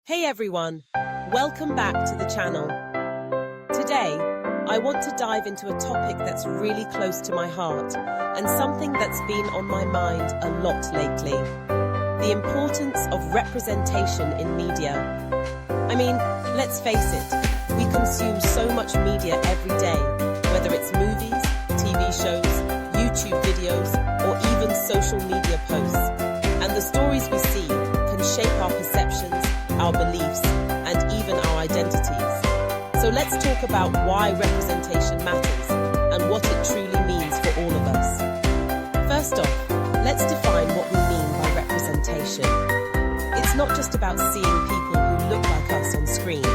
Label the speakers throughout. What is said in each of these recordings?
Speaker 1: Hey everyone, welcome back to the channel. Today, I want to dive into a topic that's really close to my heart and something that's been on my mind a lot lately. The importance of representation in media. I mean, let's face it, we consume so much media every day, whether it's movies, TV shows, YouTube videos, or even social media posts. And the stories we see can shape our perceptions, our beliefs, and even our identities. So let's talk about why representation matters and what it truly means for all of us. First off, let's define what we mean by representation. It's not just about seeing people who look like us on screen.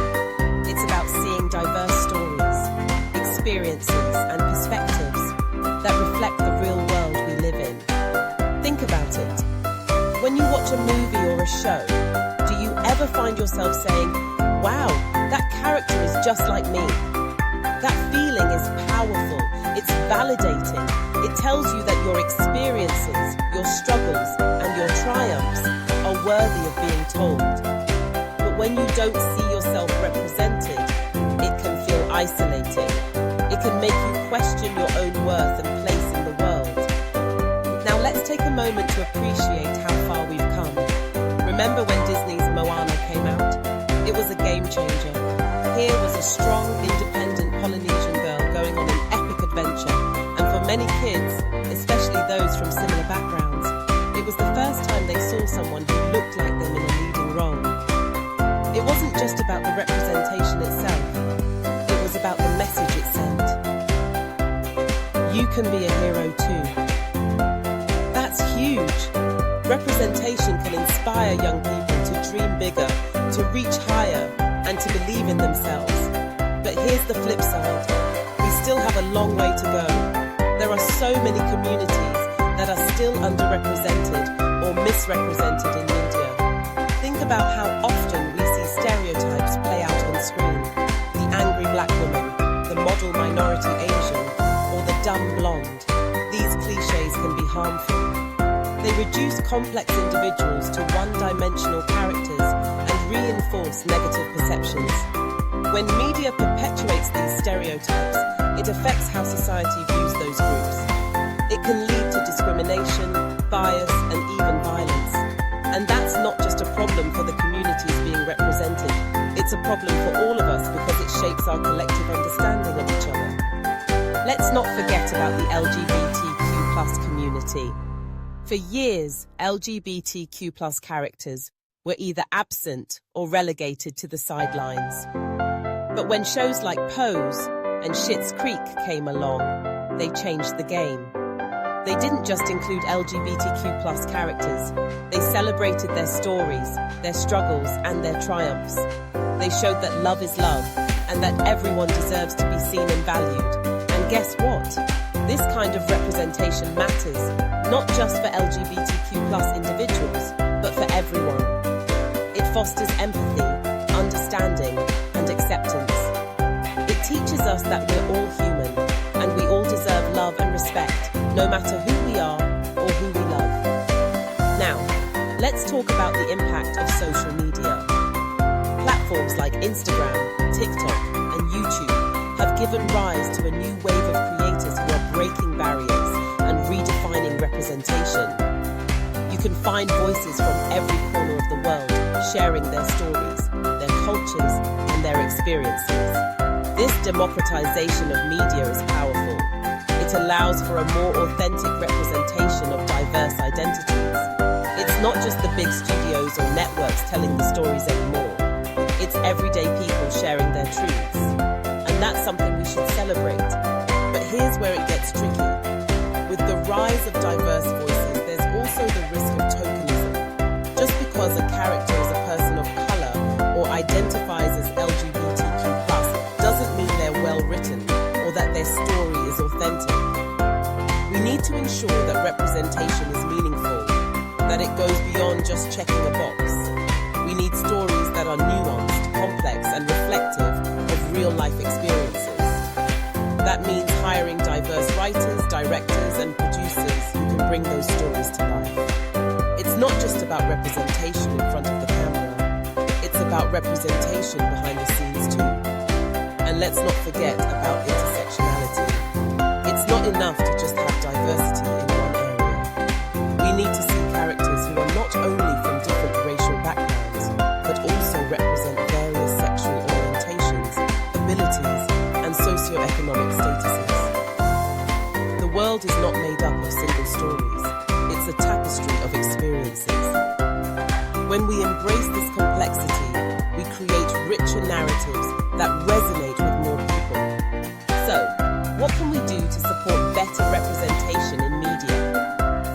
Speaker 1: It's about seeing diverse stories, experiences, and perspectives that reflect the real world we live in. Think about it. When you watch a movie or a show, do you ever find yourself saying, "Wow, that character is just like me"? That feeling is powerful, it's validating. It tells you that your experiences, your struggles, and your triumphs are worthy of being told. But when you don't see yourself represented, it can feel isolating. It can make you question your own worth and place in the world. Now let's take a moment to appreciate how far we've come. Remember when Disney's Moana came out? It was a game changer. Here was a strong, independent Polynesian girl going on an epic adventure. And for many kids, especially those from similar backgrounds, it was the first time they saw someone who looked like them in a leading role. It wasn't just about the representation itself. It was about the message it sent. You can be a hero too. That's huge. Representation can inspire young people to dream bigger, to reach higher, and to believe in themselves. But here's the flip side. We still have a long way to go. There are so many communities that are still underrepresented or misrepresented in media. Think about how often we see stereotypes play out on screen. The angry black woman, the model minority Asian, or the dumb blonde. These cliches can be harmful. They reduce complex individuals to one-dimensional characters and reinforce negative perceptions. When media perpetuates these stereotypes, it affects how society views those groups. It can lead to discrimination, bias, and even violence. And that's not just a problem for the communities being represented. It's a problem for all of us because it shapes our collective understanding of each other. Let's not forget about the LGBTQ+ community. For years, LGBTQ+ characters were either absent or relegated to the sidelines. But when shows like Pose and Schitt's Creek came along, they changed the game. They didn't just include LGBTQ+ characters. They celebrated their stories, their struggles, and their triumphs. They showed that love is love and that everyone deserves to be seen and valued. And guess what? This kind of representation matters, not just for LGBTQ+ individuals, but for everyone. It fosters empathy, understanding, and acceptance. It teaches us that we're all human, and we all deserve love and respect, no matter who we are or who we love. Now, let's talk about the impact of social media. Platforms like Instagram, TikTok, and YouTube have given rise to a new wave of creators who are breaking barriers and redefining representation. You can find voices from every corner of the world sharing their stories, their cultures, and their experiences. This democratization of media is powerful. It allows for a more authentic representation of diverse identities. It's not just the big studios or networks telling the stories anymore. It's everyday people sharing their truths. And that's something we should celebrate. But here's where it gets tricky. With the rise of diverse voices, there's also the risk of tokenism. Just because a character is a person of color or identifies as LGBTQ+, doesn't mean they're well written or that their story is authentic. We need to ensure that representation is meaningful, that it goes beyond just checking a box. We need stories that are nuanced, complex, and reflective of real-life experiences. That means hiring diverse writers, directors, and producers who can bring those stories to life. It's not just about representation in front of the camera. It's about representation behind the scenes too. And let's not forget about intersectionality. It's not enough to just have diversity in one area. We need to see characters who are not only from different racial backgrounds, but also represent various sexual orientations, abilities, and socioeconomic statuses. The world is not made up of single stories. It's a tapestry of experiences. When we embrace this complexity, we create richer narratives that resonate with more people. So, what can we do to support better representation in media?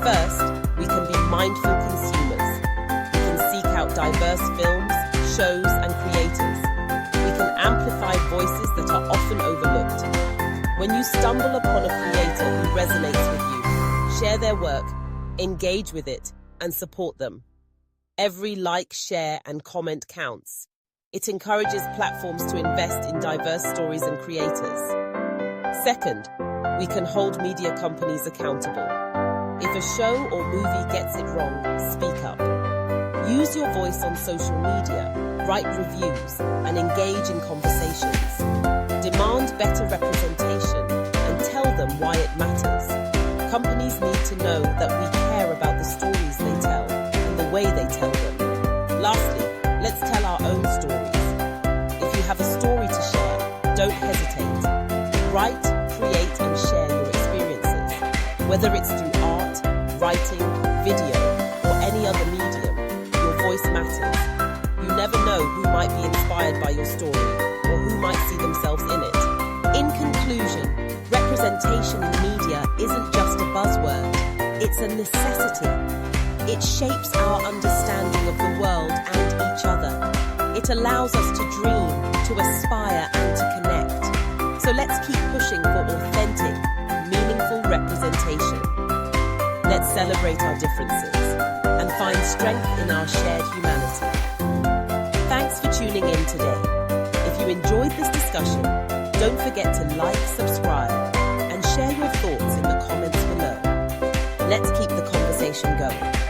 Speaker 1: First, we can be mindful consumers. We can seek out diverse films, shows, and creators. We can amplify voices that are often overlooked. When you stumble upon a creator who resonates with you, share their work, engage with it, and support them. Every like, share, and comment counts. It encourages platforms to invest in diverse stories and creators. Second, we can hold media companies accountable. If a show or movie gets it wrong, speak up. Use your voice on social media, write reviews, and engage in conversations. Demand better representation and tell them why it matters. Companies need to know that we care about the stories they tell and the way they tell them. Lastly, let's tell our own stories. If you have a story to share, don't hesitate. Write, create, and share your experiences. Whether it's through art, writing, video, or any other medium, your voice matters. You never know who might be inspired by your story or who might see themselves in it. In conclusion, representation in media isn't just a buzzword, it's a necessity. It shapes our understanding of the world and each other. It allows us to dream, to aspire, and to connect. So let's keep pushing for authentic, meaningful representation. Let's celebrate our differences and find strength in our shared humanity. Thanks for tuning in today. If you enjoyed this discussion, don't forget to like, subscribe, and share your thoughts in the comments below. Let's keep the conversation going.